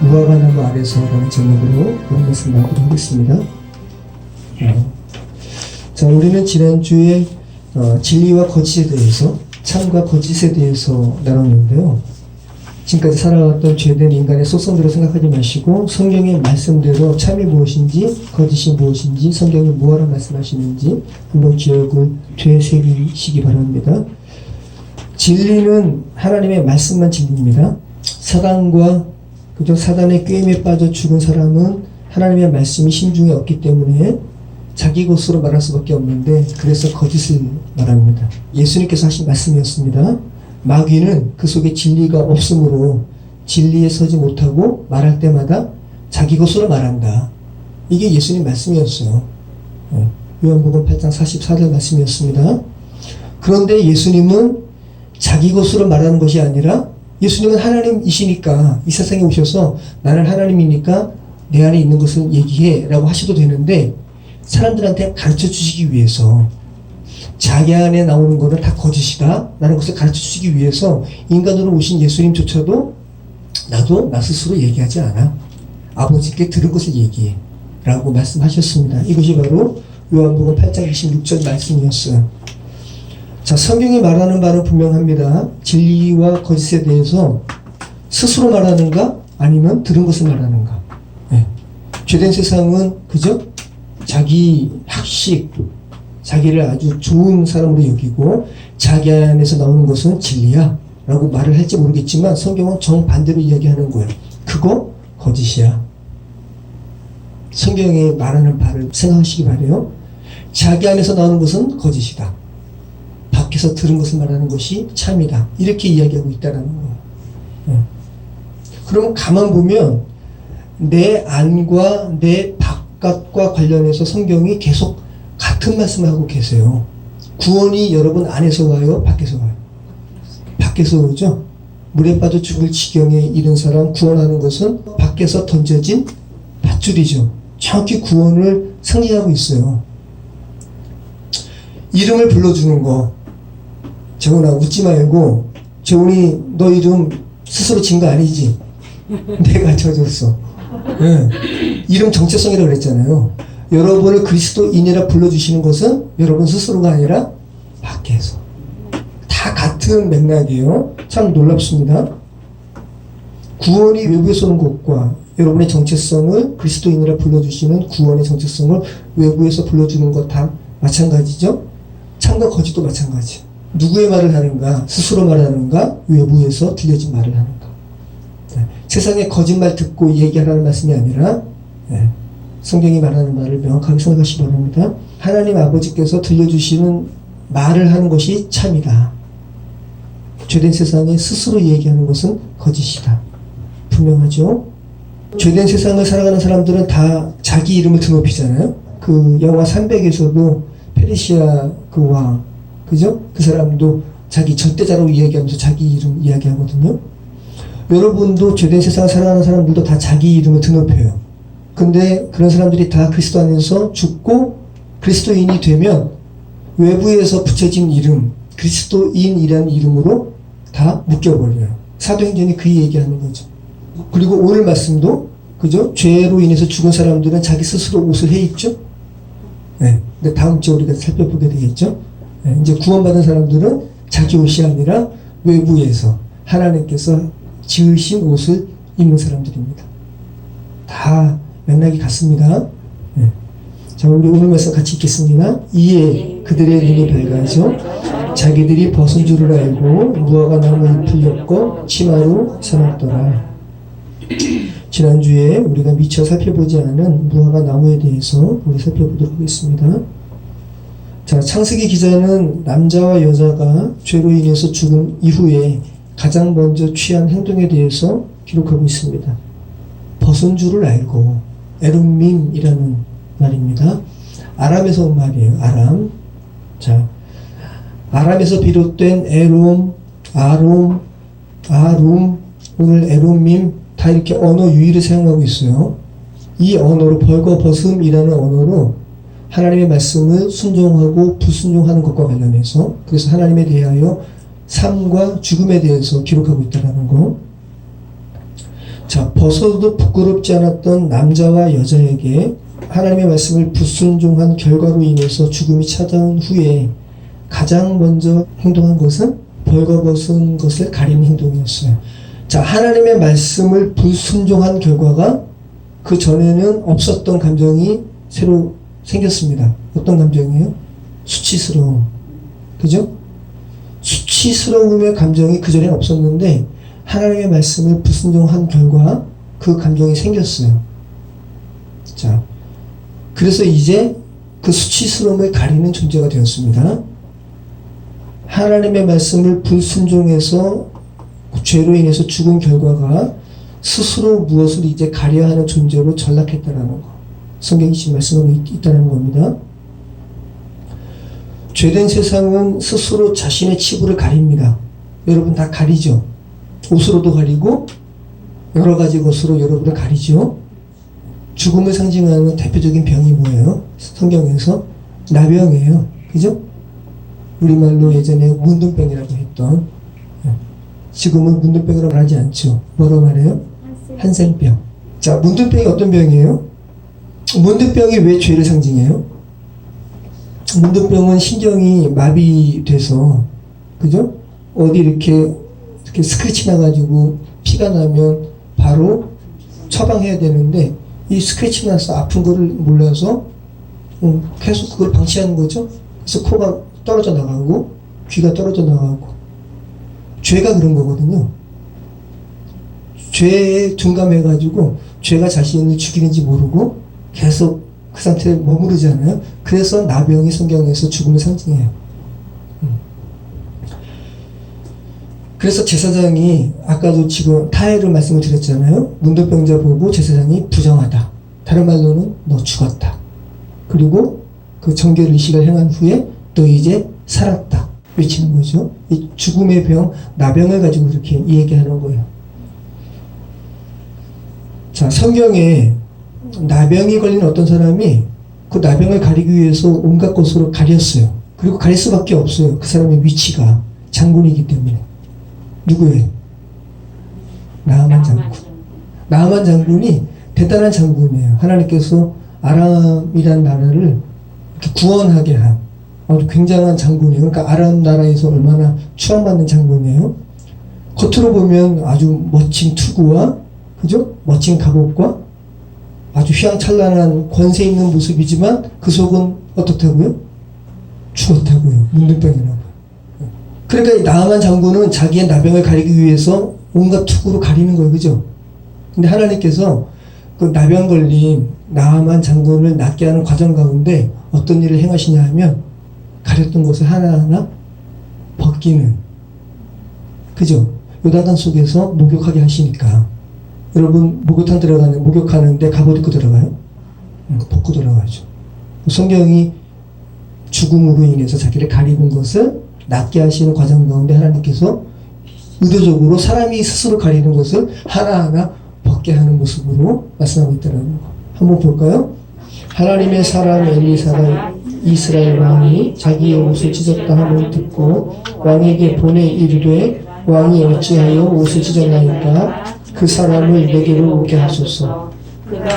무화과 나무 아래서라는 제목으로 오늘 말씀 나누도록 하겠습니다. 자, 우리는 지난주에 진리와 거짓에 대해서, 참과 거짓에 대해서 나눴는데요. 지금까지 살아왔던 죄된 인간의 속성대로 생각하지 마시고 성경의 말씀대로 참이 무엇인지 거짓이 무엇인지 성경이 뭐하러 말씀하시는지 한번 기억을 되새기시기 바랍니다. 진리는 하나님의 말씀만 진리입니다. 사단의 꾀임에 빠져 죽은 사람은 하나님의 말씀이 심중에 없기 때문에 자기 것으로 말할 수밖에 없는데, 그래서 거짓을 말합니다. 예수님께서 하신 말씀이었습니다. 마귀는 그 속에 진리가 없으므로 진리에 서지 못하고 말할 때마다 자기 것으로 말한다. 이게 예수님 말씀이었어요. 요한복음 8장 44절 말씀이었습니다. 그런데 예수님은 자기 것으로 말하는 것이 아니라, 예수님은 하나님이시니까 이 세상에 오셔서 나는 하나님이니까 내 안에 있는 것을 얘기해 라고 하셔도 되는데, 사람들한테 가르쳐 주시기 위해서, 자기 안에 나오는 것은 다 거짓이다 라는 것을 가르쳐 주시기 위해서 인간으로 오신 예수님조차도 나도 나 스스로 얘기하지 않아, 아버지께 들은 것을 얘기해 라고 말씀하셨습니다. 이것이 바로 요한복음 8장 26절 말씀이었어요. 자, 성경이 말하는 바는 분명합니다. 진리와 거짓에 대해서 스스로 말하는가 아니면 들은 것을 말하는가. 죄된 세상은 그저 자기 학식, 자기를 아주 좋은 사람으로 여기고 자기 안에서 나오는 것은 진리야 라고 말을 할지 모르겠지만, 성경은 정반대로 이야기하는 거예요. 그거 거짓이야. 성경이 말하는 바를 생각하시기 바래요. 자기 안에서 나오는 것은 거짓이다, 밖에서 들은 것을 말하는 것이 참이다, 이렇게 이야기하고 있다는 거예요. 그러면 가만 보면 내 안과 내 바깥과 관련해서 성경이 계속 같은 말씀을 하고 계세요. 구원이 여러분 안에서 와요, 밖에서 와요? 밖에서 오죠. 물에 빠져 죽을 지경에 이른 사람 구원하는 것은 밖에서 던져진 밧줄이죠. 정확히 구원을 상징하고 있어요. 이름을 불러주는 거, 재훈아 웃지 말고, 재훈이 너 이름 스스로 진 거 아니지? 내가 져줬어. 이름 정체성이라고 그랬잖아요. 여러분을 그리스도인이라 불러주시는 것은 여러분 스스로가 아니라 밖에서. 다 같은 맥락이에요. 참 놀랍습니다. 구원이 외부에서 오는 것과 여러분의 정체성을 그리스도인이라 불러주시는 구원의 정체성을 외부에서 불러주는 것 다 마찬가지죠. 참과 거짓도 마찬가지. 누구의 말을 하는가? 스스로 말하는가? 외부에서 들려진 말을 하는가? 세상에 거짓말 듣고 얘기하라는 말씀이 아니라, 성경이 말하는 말을 명확하게 생각하시기 바랍니다. 하나님 아버지께서 들려주시는 말을 하는 것이 참이다. 죄된 세상에 스스로 얘기하는 것은 거짓이다. 분명하죠? 죄된 세상을 살아가는 사람들은 다 자기 이름을 드높이잖아요. 그 영화 300에서도 페르시아 그 왕, 그죠? 그 사람도 자기 절대자라고 이야기하면서 자기 이름 이야기하거든요. 여러분도 죄된 세상을 살아가는 사람들도 다 자기 이름을 드높여요. 근데 그런 사람들이 다 그리스도 안에서 죽고 그리스도인이 되면 외부에서 붙여진 이름, 그리스도인이라는 이름으로 다 묶여버려요. 사도행전이 그 얘기하는 거죠. 그리고 오늘 말씀도 그죠? 죄로 인해서 죽은 사람들은 자기 스스로 옷을 해 입죠. 근데 다음 주에 우리가 살펴보게 되겠죠. 이제 구원받은 사람들은 자기 옷이 아니라 외부에서 하나님께서 지으신 옷을 입는 사람들입니다. 다 맥락이 같습니다. 자, 우리 오늘 말씀 같이 읽겠습니다. 이에 그들의 눈이 밝아져 자기들이 벗은 줄을 알고 무화과 나무 잎을 엮어 치마로 삼았더라. 지난주에 우리가 미처 살펴보지 않은 무화과 나무에 대해서 우리 살펴보도록 하겠습니다. 자, 창세기 기자는 남자와 여자가 죄로 인해서 죽은 이후에 가장 먼저 취한 행동에 대해서 기록하고 있습니다. 벗은 줄을 알고, 에룸밈이라는 말입니다. 아람에서 온 말이에요. 아람. 자, 아람에서 비롯된 에롬, 아롬, 아룸, 오늘 에롬밈 다 이렇게 언어 유의를 사용하고 있어요. 이 언어로 벌거벗음이라는 언어로 하나님의 말씀을 순종하고 불순종하는 것과 관련해서, 그래서 하나님에 대하여 삶과 죽음에 대해서 기록하고 있다는 거. 자, 벗어도 부끄럽지 않았던 남자와 여자에게 하나님의 말씀을 불순종한 결과로 인해서 죽음이 찾아온 후에 가장 먼저 행동한 것은 벌거벗은 것을 가리는 행동이었어요. 자, 하나님의 말씀을 불순종한 결과가 그 전에는 없었던 감정이 새로 생겼습니다. 어떤 감정이에요? 수치스러움. 그죠? 수치스러움의 감정이 그 전에 없었는데 하나님의 말씀을 불순종한 결과 그 감정이 생겼어요. 자, 그래서 이제 그 수치스러움을 가리는 존재가 되었습니다. 하나님의 말씀을 불순종해서 죄로 인해서 죽은 결과가 스스로 무엇을 이제 가려야 하는 존재로 전락했다는 거. 성경이 지금 말씀하고 있다는 겁니다. 죄된 세상은 스스로 자신의 치부를 가립니다. 여러분 다 가리죠? 옷으로도 가리고 여러 가지 것으로 여러분을 가리죠? 죽음을 상징하는 대표적인 병이 뭐예요? 성경에서 나병이에요. 그죠? 우리말로 예전에 문둥병이라고 했던, 지금은 문둥병이라고 말하지 않죠. 뭐라고 말해요? 한센병. 자, 문둥병이 어떤 병이에요? 문둥병이 왜 죄를 상징해요? 문둥병은 신경이 마비돼서, 그죠? 어디 이렇게 스크래치 나가지고 피가 나면 바로 처방해야 되는데, 이 스크래치 나서 아픈 거를 몰라서 계속 그걸 방치하는 거죠. 그래서 코가 떨어져 나가고 귀가 떨어져 나가고, 죄가 그런 거거든요. 죄에 둔감해가지고 죄가 자신을 죽이는지 모르고 계속 그 상태에 머무르잖아요. 그래서 나병이 성경에서 죽음을 상징해요. 그래서 제사장이 아까도 지금 타해를 말씀을 드렸잖아요. 문둥병자 보고 제사장이 부정하다. 다른 말로는 너 죽었다. 그리고 그 정결 의식을 행한 후에 너 이제 살았다 외치는 거죠. 이 죽음의 병, 나병을 가지고 그렇게 얘기하는 거예요. 자, 성경에 나병이 걸린 어떤 사람이 그 나병을 가리기 위해서 온갖 것으로 가렸어요. 그리고 가릴 수밖에 없어요. 그 사람의 위치가 장군이기 때문에. 누구예요? 나아만 장군. 나아만 장군이 대단한 장군이에요. 하나님께서 아람이라는 나라를 이렇게 구원하게 한 아주 굉장한 장군이에요. 그러니까 아람 나라에서 얼마나 추앙받는 장군이에요. 겉으로 보면 아주 멋진 투구와, 그죠? 멋진 갑옷과 아주 휘황찬란한 권세 있는 모습이지만 그 속은 어떻다고요? 죽었다고요. 문둥병이라고요. 그러니까 이 나아만 장군은 자기의 나병을 가리기 위해서 온갖 투구로 가리는 거예요. 그죠? 근데 하나님께서 그 나병 걸린 나아만 장군을 낫게 하는 과정 가운데 어떤 일을 행하시냐 하면 가렸던 것을 하나하나 벗기는, 그죠? 요단강 속에서 목욕하게 하시니까. 여러분 목욕탕 목욕하는데 갑옷 입고 들어가요? 벗고 들어가죠. 성경이 죽음으로 인해서 자기를 가리는 것을 낫게 하시는 과정 가운데 하나님께서 의도적으로 사람이 스스로 가리는 것을 하나하나 벗게 하는 모습으로 말씀하고 있다는 거. 한번 볼까요? 하나님의 사람 엘리사가 이스라엘 왕이 자기의 옷을 찢었다 함을 듣고 왕에게 보내 이르되 왕이 어찌하여 옷을 찢었나이까 그 사람을 내게로 오게 하소서.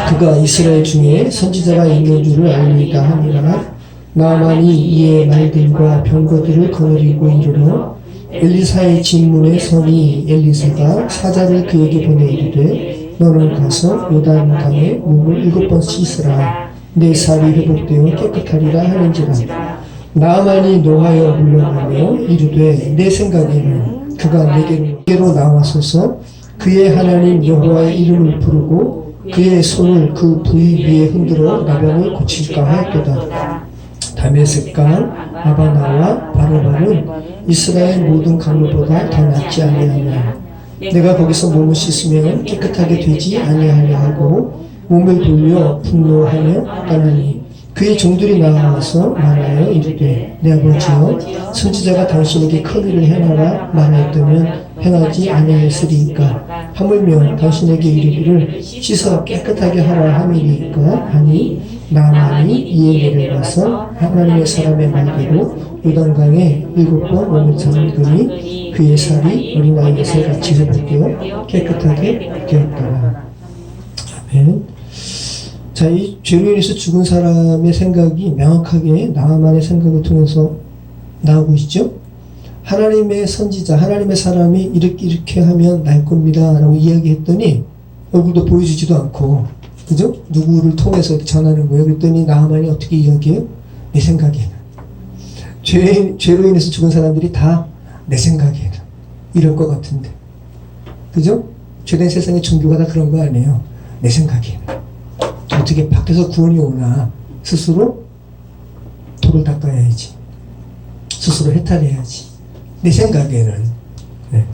그가 이스라엘 중에 선지자가 있는 줄을 알리이다 하니라. 나아만이 이의 말들과 병거들을 거느리고 이르러 엘리사의 진문에 서니 엘리사가 사자를 그에게 보내 이르되 너는 가서 요단강에 몸을 7번 씻으라. 내 살이 회복되어 깨끗하리라 하는지라. 나아만이 노하여 물러나며 이르되 내 생각에는 그가 내게로 나와서서 그의 하나님 여호와의 이름을 부르고 그의 손을 그 부위 위에 흔들어 나병을 고칠까 하였도다. 다메섹강 아바나와 바르바는 이스라엘 모든 강물보다 더 낫지 아니하냐. 내가 거기서 몸을 씻으면 깨끗하게 되지 아니하려 하고 몸을 돌려 분노하며 떠나니 그의 종들이 나와서 말하여 이르되 내 아버지여 선지자가 당신에게 큰 일을 행하라 말하였다면 행하지 아니하였으리이까. 하물며 당신에게 이르기를 씻어 깨끗하게 하라 함이니까 하니 나만이 이에 내려가서 하나님의 사람의 말대로 요단강에 7번 몸을 담그니 그의 살이 어린아이의 살같이 회복되어 깨끗하게 되었더라. 아멘. 자, 이 죄로 인해서 죽은 사람의 생각이 명확하게 나만의 생각을 통해서 나오고 있죠. 하나님의 선지자, 하나님의 사람이 이렇게 하면 날 겁니다 라고 이야기했더니 얼굴도 보여주지도 않고, 그죠? 누구를 통해서 이렇게 전하는 거예요. 그랬더니 나만이 어떻게 이야기해요? 내 생각에는. 죄로 인해서 죽은 사람들이 다 내 생각에는 이럴 것 같은데, 그죠? 죄된 세상의 종교가 다 그런 거 아니에요. 내 생각에는 어떻게 밖에서 구원이 오나 스스로 돌을 닦아야지, 스스로 해탈해야지, 내 생각에는. 네.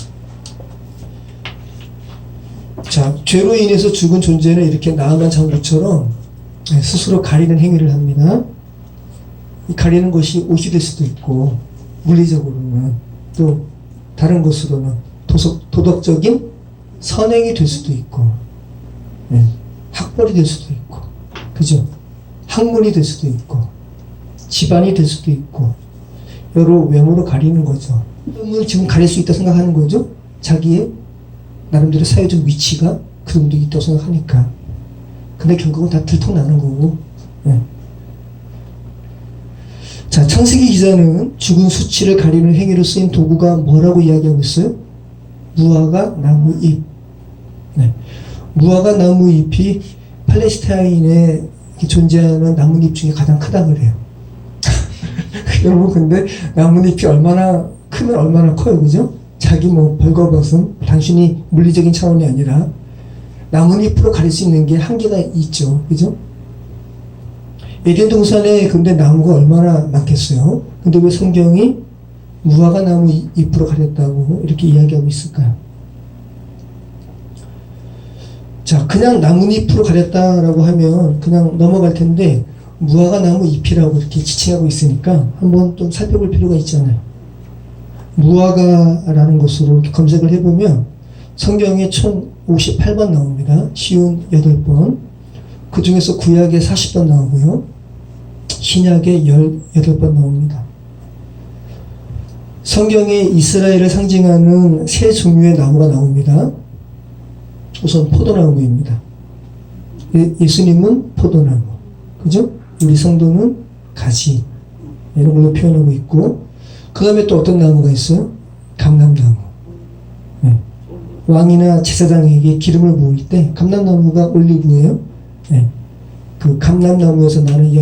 자, 죄로 인해서 죽은 존재는 이렇게 나아간 장부처럼 스스로 가리는 행위를 합니다. 이 가리는 것이 옷이 될 수도 있고, 물리적으로는 또 다른 것으로는 도덕적인 선행이 될 수도 있고, 학벌이 될 수도 있고, 그죠? 학문이 될 수도 있고, 집안이 될 수도 있고, 여러 외모로 가리는 거죠. 을 지금 가릴 수 있다고 생각하는 거죠. 자기의 나름대로 사회적 위치가 그 정도 있다고 생각하니까. 근데 결국은 다 들통나는 거고. 자, 창세기 기자는 죽은 수치를 가리는 행위로 쓰인 도구가 뭐라고 이야기하고 있어요? 무화과 나무 잎. 무화과 나무 잎이 팔레스타인에 존재하는 나뭇잎 중에 가장 크다 그래요. 여러분, 근데 나뭇잎이 얼마나 크면 얼마나 커요, 그죠? 자기 벌거벗은 단순히 물리적인 차원이 아니라 나뭇잎으로 가릴 수 있는 게 한계가 있죠, 그죠? 에덴 동산에 근데 나무가 얼마나 많겠어요? 근데 왜 성경이 무화과 나무 잎으로 가렸다고 이렇게 이야기하고 있을까요? 자, 그냥 나뭇잎으로 가렸다라고 하면 그냥 넘어갈 텐데, 무화과 나무 잎이라고 이렇게 지칭하고 있으니까 한번 좀 살펴볼 필요가 있잖아요. 무화과라는 것으로 이렇게 검색을 해보면 성경에 총 58번 나옵니다. 쉬운 8번. 그 중에서 구약에 40번 나오고요. 신약에 18번 나옵니다. 성경에 이스라엘을 상징하는 세 종류의 나무가 나옵니다. 우선 포도나무입니다. 예수님은 포도나무, 그죠? 우리 성도는 가지, 이런 걸로 표현하고 있고, 그 다음에 또 어떤 나무가 있어요? 감람나무. 왕이나 제사장에게 기름을 부을 때 감람나무가 올리브예요. 그 감람나무에서 나는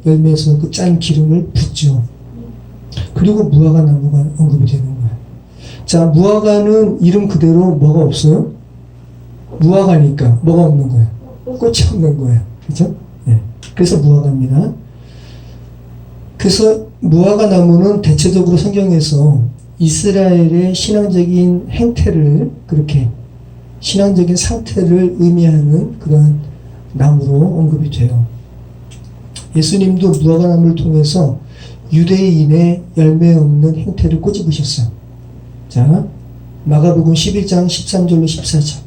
열매에서 그 짠 기름을 붓죠. 그리고 무화과 나무가 언급이 되는 거예요. 자, 무화과는 이름 그대로 뭐가 없어요? 무화과니까 뭐가 없는 거예요? 꽃이 없는 거예요. 그죠? 그래서 무화과입니다. 그래서 무화과 나무는 대체적으로 성경에서 이스라엘의 신앙적인 행태를, 그렇게 신앙적인 상태를 의미하는 그런 나무로 언급이 돼요. 예수님도 무화과 나무를 통해서 유대인의 열매 없는 행태를 꼬집으셨어요. 자, 마가복음 11장 13절로 14절.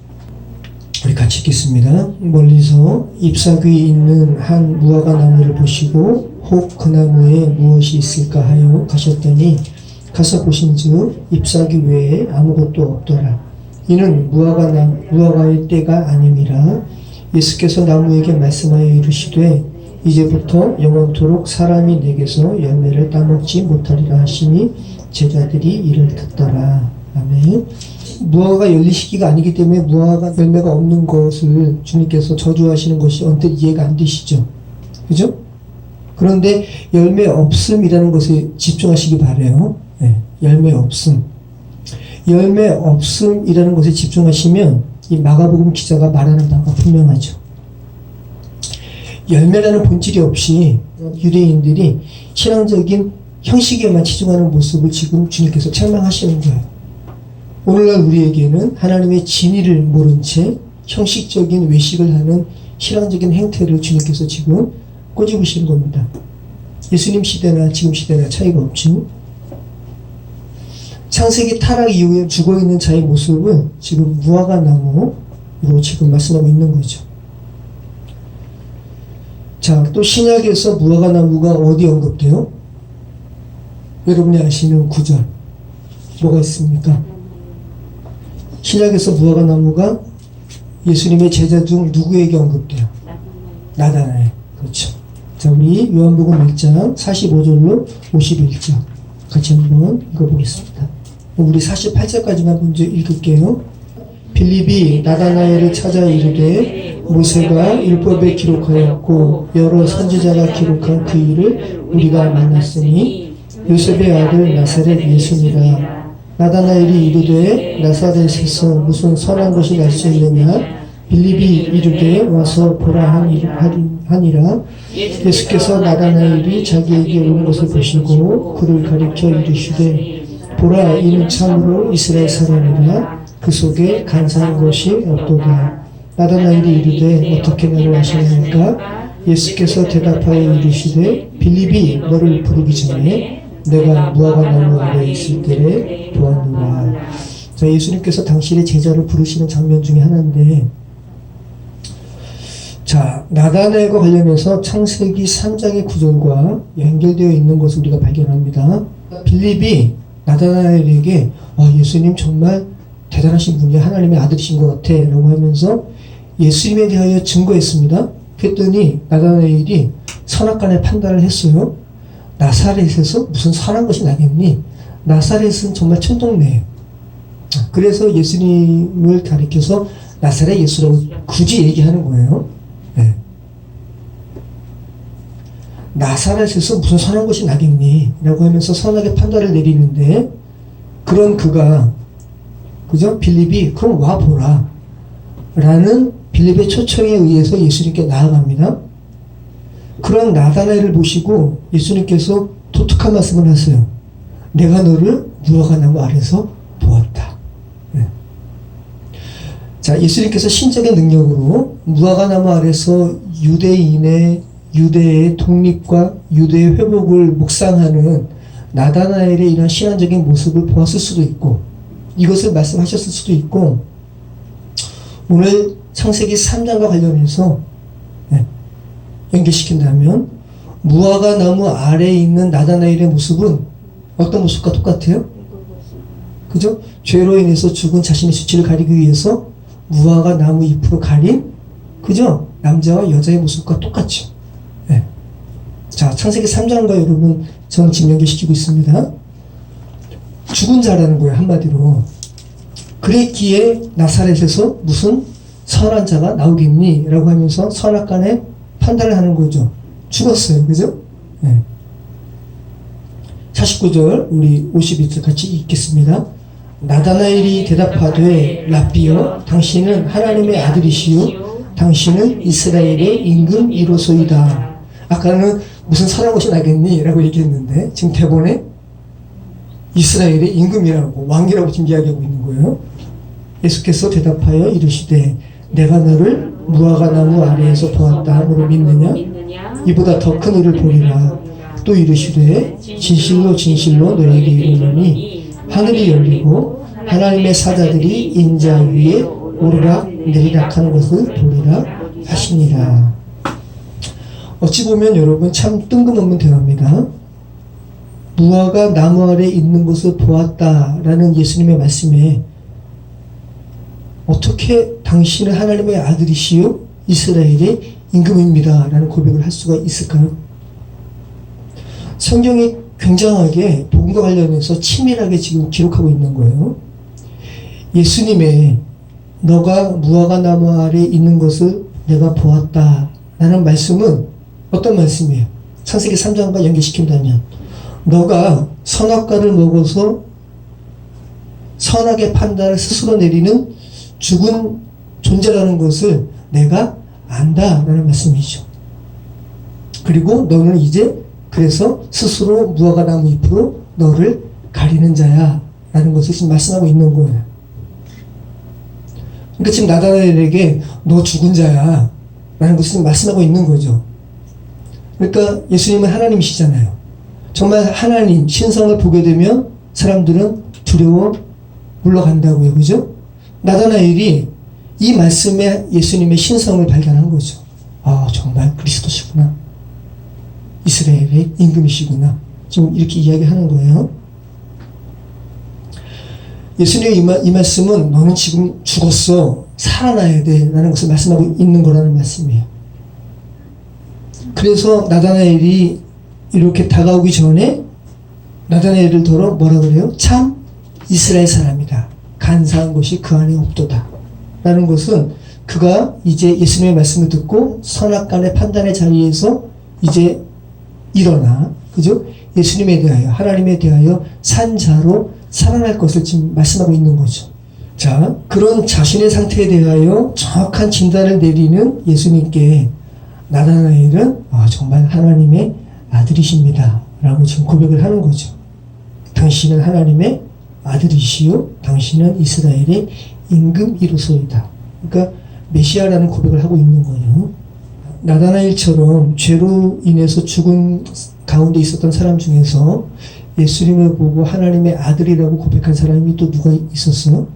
우리 같이 읽겠습니다. 멀리서 잎사귀 있는 한 무화과 나무를 보시고 혹 그 나무에 무엇이 있을까 하여 가셨더니 가서 보신즉 잎사귀 외에 아무것도 없더라. 이는 무화과의 때가 아님이라. 예수께서 나무에게 말씀하여 이르시되 이제부터 영원토록 사람이 내게서 열매를 따먹지 못하리라 하시니 제자들이 이를 듣더라. 아멘. 무화과가 열릴 시기가 아니기 때문에 무화과 열매가 없는 것을 주님께서 저주하시는 것이 언뜻 이해가 안 되시죠. 그죠? 그런데 열매 없음이라는 것에 집중하시기 바래요. 열매 없음. 열매 없음이라는 것에 집중하시면 이 마가복음 기자가 말하는 바가 분명하죠. 열매라는 본질이 없이 유대인들이 신앙적인 형식에만 치중하는 모습을 지금 주님께서 책망하시는 거예요. 오늘날 우리에게는 하나님의 진리를 모른 채 형식적인 외식을 하는 신앙적인 행태를 주님께서 지금 꼬집으시는 겁니다. 예수님 시대나 지금 시대나 차이가 없지. 창세기 타락 이후에 죽어있는 자의 모습을 지금 무화과 나무로 지금 말씀하고 있는 거죠. 자, 또 신약에서 무화과 나무가 어디 언급돼요? 여러분이 아시는 구절 뭐가 있습니까? 신약에서 무화과 나무가 예수님의 제자 중 누구에게 언급돼요? 나다나엘. 그렇죠. 자, 우리 요한복음 1장 45절로 51절 같이 한번 읽어보겠습니다. 우리 48절까지만 먼저 읽을게요. 빌립이 나다나엘을 찾아 이르되 모세가 율법에 기록하였고 여러 선지자가 기록한 그 일을 우리가 만났으니 요셉의 아들 나사렛 예수니라. 나다나엘이 이르되 나사렛에서 무슨 선한 것이 날 수 있느냐? 빌립이 이르되 와서 보라 하니라. 예수께서 나다나엘이 자기에게 오는 것을 보시고 그를 가리켜 이르시되 보라, 이는 참으로 이스라엘 사람이라. 그 속에 간사한 것이 없도다. 나다나엘이 이르되 어떻게 나를 아시나이까? 예수께서 대답하여 이르시되 빌립이 너를 부르기 전에 내가 무화과 나무 아래에 있을 때에 보았노라. 자, 예수님께서 당신의 제자를 부르시는 장면 중에 하나인데, 자, 나다나엘과 관련해서 창세기 3장의 구절과 연결되어 있는 것을 우리가 발견합니다. 빌립이 나다나엘에게 예수님 정말 대단하신 분이야, 하나님의 아들이신 것 같아 라고 하면서 예수님에 대하여 증거했습니다. 그랬더니 나다나엘이 선악간의 판단을 했어요. 나사렛에서 무슨 선한 것이 나겠니? 나사렛은 정말 천동네예요. 그래서 예수님을 가리켜서 나사렛 예수라고 굳이 얘기하는 거예요. 네. 나사렛에서 무슨 선한 것이 나겠니? 라고 하면서 선하게 판단을 내리는데, 그런 그가, 그죠? 빌립이 그럼 와보라 라는 빌립의 초청에 의해서 예수님께 나아갑니다. 그런 나다나엘을 보시고 예수님께서 독특한 말씀을 하세요. 내가 너를 무화과 나무 아래서 보았다. 네. 자, 예수님께서 신적인 능력으로 무화과 나무 아래서 유대의 독립과 유대의 회복을 묵상하는 나다나엘의 이런 신앙적인 모습을 보았을 수도 있고, 이것을 말씀하셨을 수도 있고, 오늘 창세기 3장과 관련해서 연결시킨다면 무화과 나무 아래에 있는 나다나엘의 모습은 어떤 모습과 똑같아요? 그죠? 죄로 인해서 죽은 자신의 수치를 가리기 위해서 무화과 나무 잎으로 가린, 그죠? 남자와 여자의 모습과 똑같죠. 네. 자, 창세기 3장과 여러분 저는 지금 연결시키고 있습니다. 죽은 자라는 거예요, 한마디로. 그랬기에 나사렛에서 무슨 선한 자가 나오겠니? 라고 하면서 선악간에 판단을 하는 거죠. 죽었어요. 그죠? 네. 49절 우리 52절 같이 읽겠습니다. 나다나엘이 대답하되 랍비여, 당신은 하나님의 아들이시요 당신은 이스라엘의 임금이로소이다. 아까는 무슨 선한 것이 나겠니? 라고 얘기했는데 지금 대본에 이스라엘의 임금이라고, 왕이라고 지금 이야기하고 있는 거예요. 예수께서 대답하여 이르시되 내가 너를 무화과 나무 아래에서 보았다 함으로 믿느냐? 이보다 더 큰 일을 보리라. 또 이르시되 진실로 진실로 너에게 이르노니 하늘이 열리고 하나님의 사자들이 인자 위에 오르락 내리락 하는 것을 보리라 하시니라. 어찌 보면 여러분 참 뜬금없는 대화입니다. 무화과 나무 아래 있는 것을 보았다라는 예수님의 말씀에 어떻게 당신은 하나님의 아들이시요 이스라엘의 임금입니다 라는 고백을 할 수가 있을까요? 성경이 굉장하게 복음과 관련해서 치밀하게 지금 기록하고 있는 거예요. 예수님의 너가 무화과 나무 아래 있는 것을 내가 보았다 라는 말씀은 어떤 말씀이에요? 창세기 3장과 연결시킨다면 너가 선악과를 먹어서 선악의 판단을 스스로 내리는 죽은 존재라는 것을 내가 안다라는 말씀이죠. 그리고 너는 이제 그래서 스스로 무화과 나무 잎으로 너를 가리는 자야 라는 것을 지금 말씀하고 있는 거예요. 그러니까 지금 나다나엘에게 너 죽은 자야 라는 것을 지금 말씀하고 있는 거죠. 그러니까 예수님은 하나님이시잖아요. 정말 하나님 신성을 보게 되면 사람들은 두려워 물러간다고요. 그죠? 나다나엘이 이 말씀에 예수님의 신성을 발견한 거죠. 아, 정말 그리스도시구나. 이스라엘의 임금이시구나. 지금 이렇게 이야기하는 거예요. 예수님의 이 말씀은 너는 지금 죽었어. 살아나야 돼. 라는 것을 말씀하고 있는 거라는 말씀이에요. 그래서 나다나엘이 이렇게 다가오기 전에 나다나엘을 더러 뭐라 그래요? 참 이스라엘 사람이다. 간사한 것이 그 안에 없도다. 라는 것은 그가 이제 예수님의 말씀을 듣고 선악간의 판단의 자리에서 이제 일어나, 그죠? 예수님에 대하여, 하나님에 대하여 산 자로 살아날 것을 지금 말씀하고 있는 거죠. 자, 그런 자신의 상태에 대하여 정확한 진단을 내리는 예수님께 나다나엘은 정말 하나님의 아들이십니다. 라고 지금 고백을 하는 거죠. 당신은 하나님의 아들이시요 당신은 이스라엘의 임금이로소이다. 그러니까 메시아라는 고백을 하고 있는 거예요. 나다나엘처럼 죄로 인해서 죽은 가운데 있었던 사람 중에서 예수님을 보고 하나님의 아들이라고 고백한 사람이 또 누가 있었어요?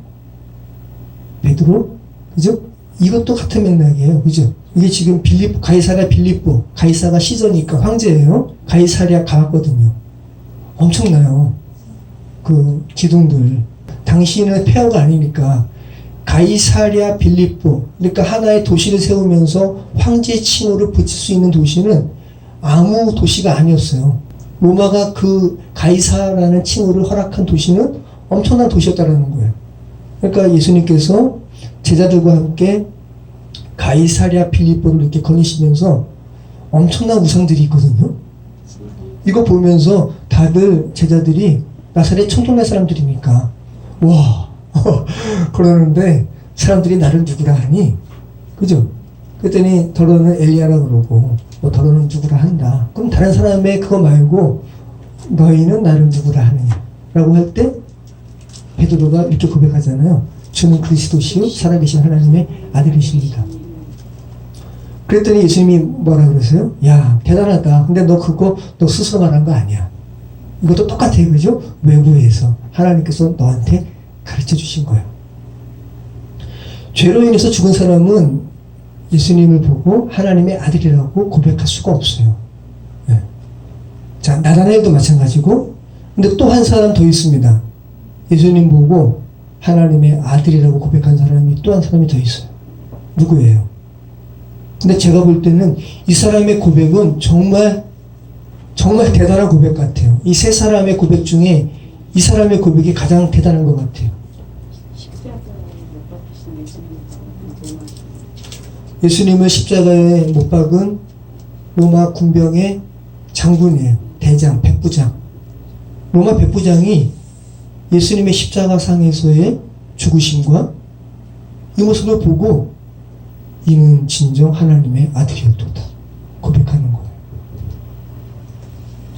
베드로? 그죠? 이것도 같은 맥락이에요. 그죠? 이게 지금 가이사랴 빌립보, 가이사가 시저니까 황제예요. 가이사랴 가봤거든요. 엄청나요. 그 기둥들. 당시는 폐허가 아니니까 가이사랴 빌립보, 그러니까 하나의 도시를 세우면서 황제의 칭호를 붙일 수 있는 도시는 아무 도시가 아니었어요. 로마가 그 가이사라는 칭호를 허락한 도시는 엄청난 도시였다는 거예요. 그러니까 예수님께서 제자들과 함께 가이사랴 빌립보를 이렇게 거니시면서 엄청난 우상들이 있거든요. 이거 보면서 다들 제자들이 나사렛 청동네 사람들이니까 와 그러는데 사람들이 나를 누구라 하니? 그죠? 그랬더니 더러는 엘리야라 그러고 더러는 누구라 한다. 그럼 다른 사람의 그거 말고 너희는 나를 누구라 하느냐 라고 할 때 베드로가 이렇게 고백하잖아요. 주는 그리스도시요 살아계신 하나님의 아들이십니다. 그랬더니 예수님이 뭐라 그러세요? 야 대단하다. 근데 너 스스로 말한 거 아니야. 이것도 똑같아요. 그죠? 외부에서 하나님께서 너한테 가르쳐 주신 거예요. 죄로 인해서 죽은 사람은 예수님을 보고 하나님의 아들이라고 고백할 수가 없어요. 네. 자, 나다나엘도 마찬가지고, 근데 또 한 사람 더 있습니다. 예수님 보고 하나님의 아들이라고 고백한 사람이 또 한 사람이 더 있어요. 누구예요? 근데 제가 볼 때는 이 사람의 고백은 정말 대단한 고백 같아요. 이 세 사람의 고백 중에 이 사람의 고백이 가장 대단한 것 같아요. 예수님을 십자가에 못 박은 로마 군병의 장군이에요. 대장, 백부장. 로마 백부장이 예수님의 십자가상에서의 죽으심과 이 모습을 보고 이는 진정 하나님의 아들이었도다 고백하는 거예요.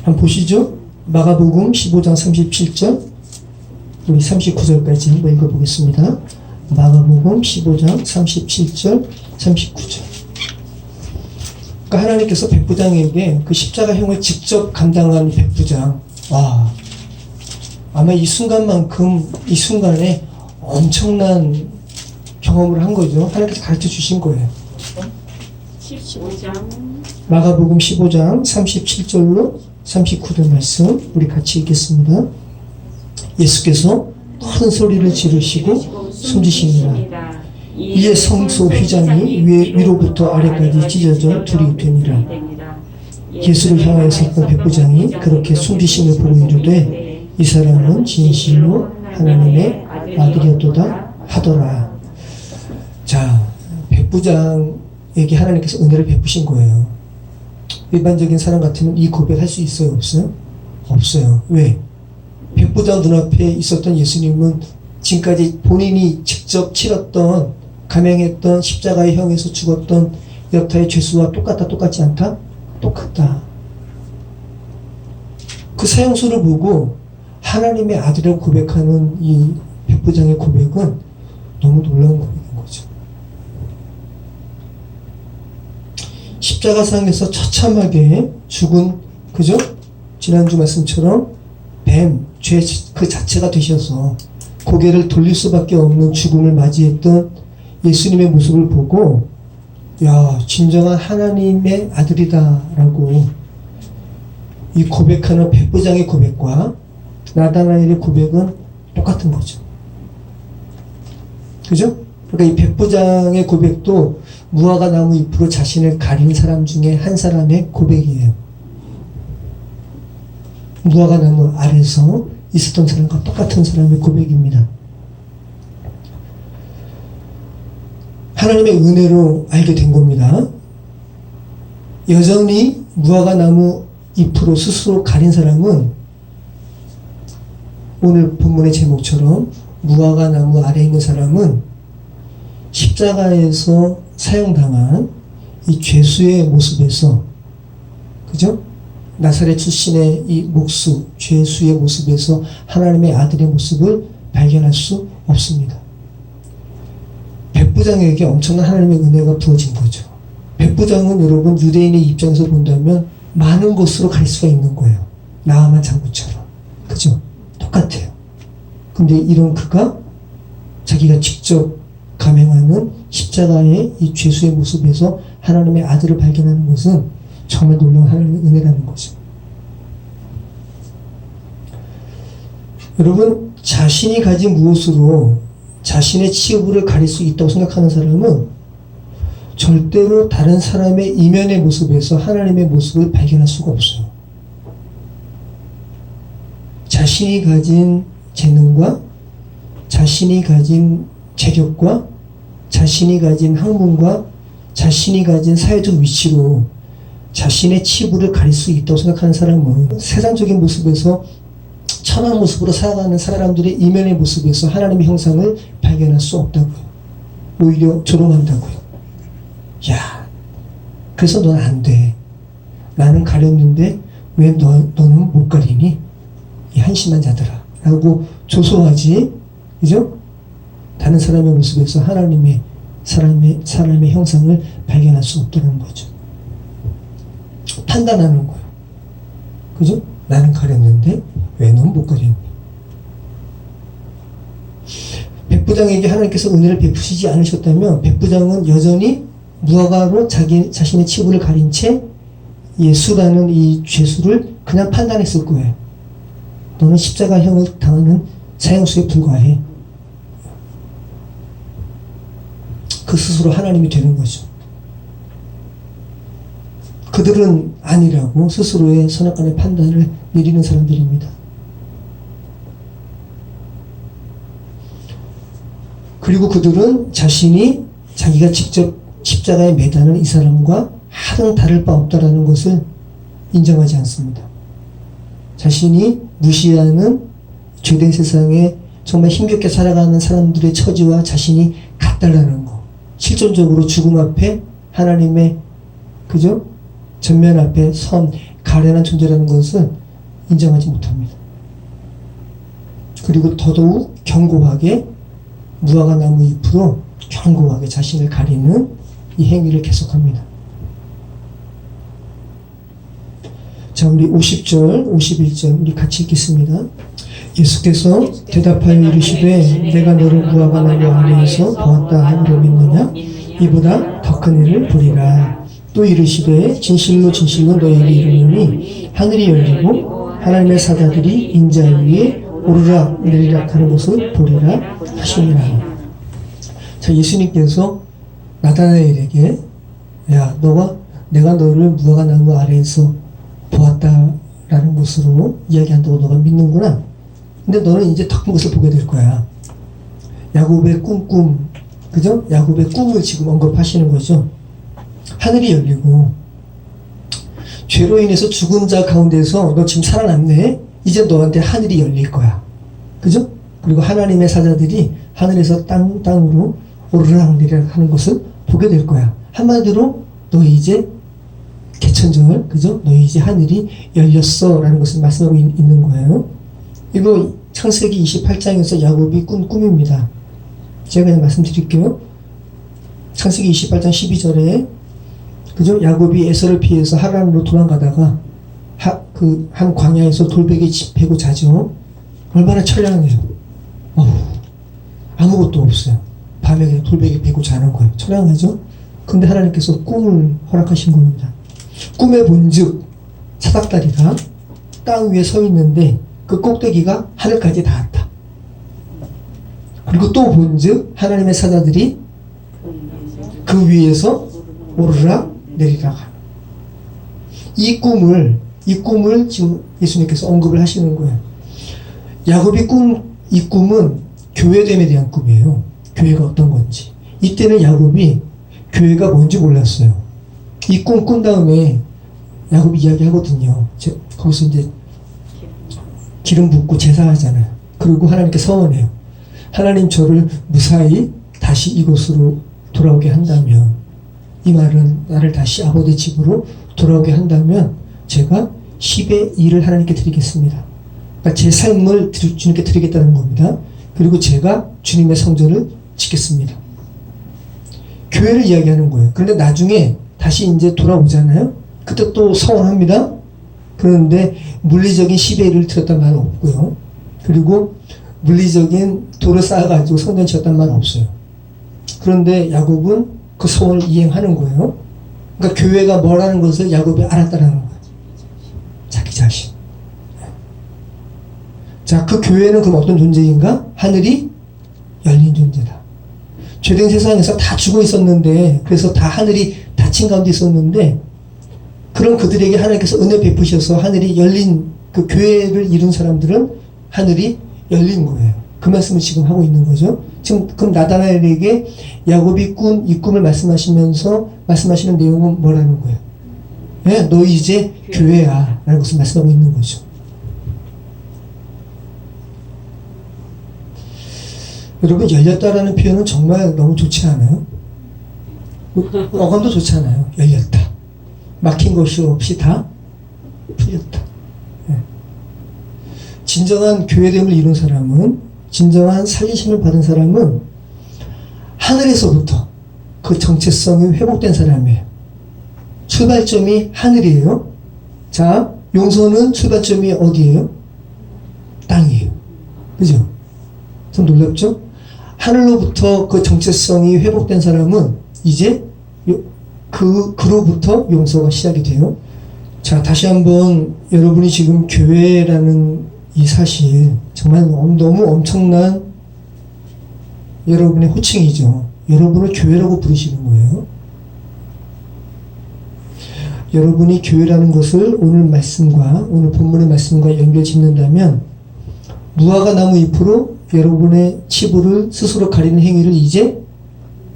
한번 보시죠. 마가복음 15장 37절 우리 39절까지 한번 읽어보겠습니다. 마가복음 15장 37절 39절. 그러니까 하나님께서 백부장에게 그 십자가형을 직접 감당한 백부장, 아마 이 순간에 엄청난 경험을 한 거죠. 하나님께서 가르쳐 주신 거예요. 15장 마가복음 15장 37절로 39절 말씀 우리 같이 읽겠습니다. 예수께서 큰 소리를 지르시고 숨지시니라. 이에 성소 휘장이 위로부터 아래까지 찢어져 둘이 되니라. 예수를 향하여 섰던 백부장이 그렇게 숨지심을 보고 이르되 이 사람은 진실로 하나님의 아들이었도다 하더라. 자, 백부장에게 하나님께서 은혜를 베푸신 거예요. 일반적인 사람 같으면 이 고백할 수 있어요? 없어요? 없어요. 왜? 백부장 눈앞에 있었던 예수님은 지금까지 본인이 직접 치렀던 감행했던 십자가의 형에서 죽었던 여타의 죄수와 똑같지 않다? 똑같다. 그 사형수를 보고 하나님의 아들이라고 고백하는 이 백부장의 고백은 너무 놀라운 고백인 거죠. 십자가상에서 처참하게 죽은, 그죠? 지난주 말씀처럼 뱀, 죄 그 자체가 되셔서 고개를 돌릴 수밖에 없는 죽음을 맞이했던 예수님의 모습을 보고 진정한 하나님의 아들이다라고 이 고백하는 백부장의 고백과 나다나엘의 고백은 똑같은 거죠. 그죠? 그러니까 이 백부장의 고백도 무화과 나무 잎으로 자신을 가린 사람 중에 한 사람의 고백이에요. 무화과 나무 아래서 있었던 사람과 똑같은 사람의 고백입니다. 하나님의 은혜로 알게 된 겁니다. 여전히 무화과 나무 잎으로 스스로 가린 사람은 오늘 본문의 제목처럼 무화과 나무 아래에 있는 사람은 십자가에서 사용당한 이 죄수의 모습에서, 그죠? 나사렛 출신의 이 목수, 죄수의 모습에서 하나님의 아들의 모습을 발견할 수 없습니다. 백부장에게 엄청난 하나님의 은혜가 부어진 거죠. 백부장은 여러분 유대인의 입장에서 본다면 많은 것으로 갈 수가 있는 거예요. 나아만 장군처럼. 그죠? 똑같아요. 근데 이런 그가 자기가 직접 감행하는 십자가의 이 죄수의 모습에서 하나님의 아들을 발견하는 것은 정말 놀라운 하나님의 은혜라는 거죠. 여러분, 자신이 가진 무엇으로 자신의 치부를 가릴 수 있다고 생각하는 사람은 절대로 다른 사람의 이면의 모습에서 하나님의 모습을 발견할 수가 없어요. 자신이 가진 재능과 자신이 가진 재력과 자신이 가진 학문과 자신이 가진 사회적 위치로 자신의 치부를 가릴 수 있다고 생각하는 사람은 세상적인 모습에서 천한 모습으로 살아가는 사람들의 이면의 모습에서 하나님의 형상을 발견할 수 없다고요. 오히려 조롱한다고요. 야, 그래서 넌 안 돼. 나는 가렸는데 왜 너는 못 가리니? 이 한심한 자들아. 라고 조소하지. 그죠? 다른 사람의 모습에서 하나님의 사람의 형상을 발견할 수 없다는 거죠. 판단하는 거예요. 그죠? 나는 가렸는데 왜 넌 못 가렸니? 백부장에게 하나님께서 은혜를 베푸시지 않으셨다면 백부장은 여전히 무화과로 자신의 치부를 가린 채 예수라는 이 죄수를 그냥 판단했을 거예요. 너는 십자가형을 당하는 사형수에 불과해. 그 스스로 하나님이 되는 거죠. 그들은 아니라고 스스로의 선악간의 판단을 내리는 사람들입니다. 그리고 그들은 자기가 직접 십자가에 매다는 이 사람과 하등 다를 바 없다라는 것을 인정하지 않습니다. 자신이 무시하는 죄된 세상에 정말 힘겹게 살아가는 사람들의 처지와 자신이 같다라는 거. 실존적으로 죽음 앞에 하나님의, 그죠? 전면 앞에 선, 가련한 존재라는 것을 인정하지 못합니다. 그리고 더더욱 견고하게 무화과 나무 잎으로 견고하게 자신을 가리는 이 행위를 계속합니다. 자, 우리 50절, 51절 우리 같이 읽겠습니다. 예수께서 대답하여 이르시되 내가 너를 무화과 나무 아래에서 보았다 하리라 믿느냐? 이보다 더 큰 일을 보리라. 또 이르시되 진실로 진실로 너에게 이르노니 하늘이 열리고 하나님의 사자들이 인자 위에 오르락 내리락 하는 것을 보리라 하시니라. 자, 예수님께서 나다나엘에게 야, 내가 너를 무화과 나무 아래에서 보았다라는 것으로 이야기한다고 너가 믿는구나. 근데 너는 이제 더 큰 것을 보게 될 거야. 야곱의 꿈, 그죠? 야곱의 꿈을 지금 언급하시는 거죠. 하늘이 열리고 죄로 인해서 죽은 자 가운데서 너 지금 살아났네. 이제 너한테 하늘이 열릴 거야. 그죠? 그리고 하나님의 사자들이 하늘에서 땅으로 오르락내리락 하는 것을 보게 될 거야. 한마디로 너 이제 개천절, 그죠? 너 이제 하늘이 열렸어 라는 것을 말씀하고 있는 거예요. 이거 창세기 28장에서 야곱이 꾼 꿈입니다. 제가 그냥 말씀드릴게요. 창세기 28장 12절에 그죠? 야곱이 에서를 피해서 하란으로 도망가다가 한 광야에서 돌베개 베고 자죠. 얼마나 처량해요. 아무것도 없어요. 밤에 그냥 돌베개 베고 자는 거예요. 처량하죠? 근데 하나님께서 꿈을 허락하신 겁니다. 꿈에 본즉 사닥다리가 땅 위에 서 있는데 그 꼭대기가 하늘까지 닿았다. 그리고 또 본즉 하나님의 사자들이 그 위에서 오르락 내리락. 이 꿈을 지금 예수님께서 언급을 하시는 거예요. 야곱이 이 꿈은 교회됨에 대한 꿈이에요. 교회가 어떤 건지. 이때는 야곱이 교회가 뭔지 몰랐어요. 이 꿈 꾼 다음에 야곱이 이야기하거든요. 거기서 이제 기름 붓고 제사하잖아요. 그리고 하나님께 서원해요. 하나님 저를 무사히 다시 이곳으로 돌아오게 한다면, 이 말은 나를 다시 아버지 집으로 돌아오게 한다면 제가 10의 1을 하나님께 드리겠습니다. 그러니까 제 삶을 주님께 드리겠다는 겁니다. 그리고 제가 주님의 성전을 짓겠습니다. 교회를 이야기하는 거예요. 그런데 나중에 다시 이제 돌아오잖아요. 그때 또 서원합니다. 그런데 물리적인 10의 1을 드렸단 말은 없고요. 그리고 물리적인 돌을 쌓아가지고 성전 지었단 말은 없어요. 그런데 야곱은 그 소원을 이행하는 거예요. 그러니까 교회가 뭐라는 것을 야곱이 알았다는 거예요. 자기 자신. 자, 그 교회는 그럼 어떤 존재인가? 하늘이 열린 존재다. 죄된 세상에서 다 죽어 있었는데, 그래서 다 하늘이 닫힌 가운데 있었는데, 그런 그들에게 하나님께서 은혜 베푸셔서 하늘이 열린, 그 교회를 이룬 사람들은 하늘이 열린 거예요. 그 말씀을 지금 하고 있는 거죠. 지금 그럼 나다나엘에게 야곱이 꾼 이 꿈을 말씀하시면서 말씀하시는 내용은 뭐라는 거예요? 네, 너 이제 교회야 라는 것을 말씀하고 있는 거죠. 여러분, 열렸다라는 표현은 정말 너무 좋지 않아요? 어감도 좋지 않아요? 열렸다. 막힌 것이 없이 다 풀렸다. 네. 진정한 교회됨을 이룬 사람은, 진정한 살리심을 받은 사람은 하늘에서부터 그 정체성이 회복된 사람이에요. 출발점이 하늘이에요. 자, 용서는 출발점이 어디예요? 땅이에요. 그죠? 좀 놀랍죠? 하늘로부터 그 정체성이 회복된 사람은 이제 그로부터 용서가 시작이 돼요. 자, 다시 한번 여러분이 지금 교회라는 이 사실, 정말 너무 엄청난 여러분의 호칭이죠. 여러분을 교회라고 부르시는 거예요. 여러분이 교회라는 것을 오늘 말씀과, 오늘 본문의 말씀과 연결 짓는다면, 무화과 나무 잎으로 여러분의 치부를 스스로 가리는 행위를 이제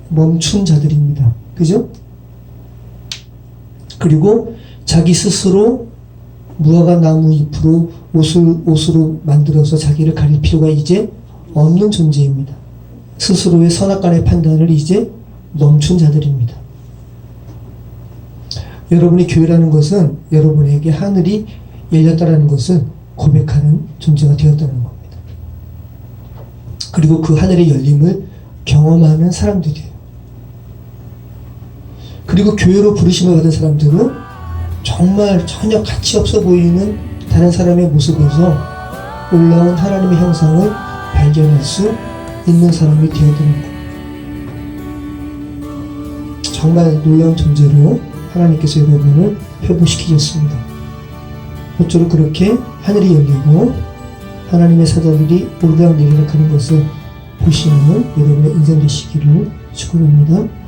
멈춘 자들입니다. 그죠? 그리고 자기 스스로 무화과 나무 잎으로 옷으로 만들어서 자기를 가릴 필요가 이제 없는 존재입니다. 스스로의 선악간의 판단을 이제 멈춘 자들입니다. 여러분이 교회라는 것은 여러분에게 하늘이 열렸다는 것을 고백하는 존재가 되었다는 겁니다. 그리고 그 하늘의 열림을 경험하는 사람들이에요. 그리고 교회로 부르심을 받은 사람들은 정말 전혀 가치 없어 보이는 다른 사람의 모습에서 올라온 하나님의 형상을 발견할 수 있는 사람이 되어드는 것. 정말 놀라운 존재로 하나님께서 여러분을 회복시키셨습니다. 어쩌로 그렇게 하늘이 열리고 하나님의 사자들이 오르락 내리락 하는 것을 보시는 여러분의 인생 되시기를 축원합니다.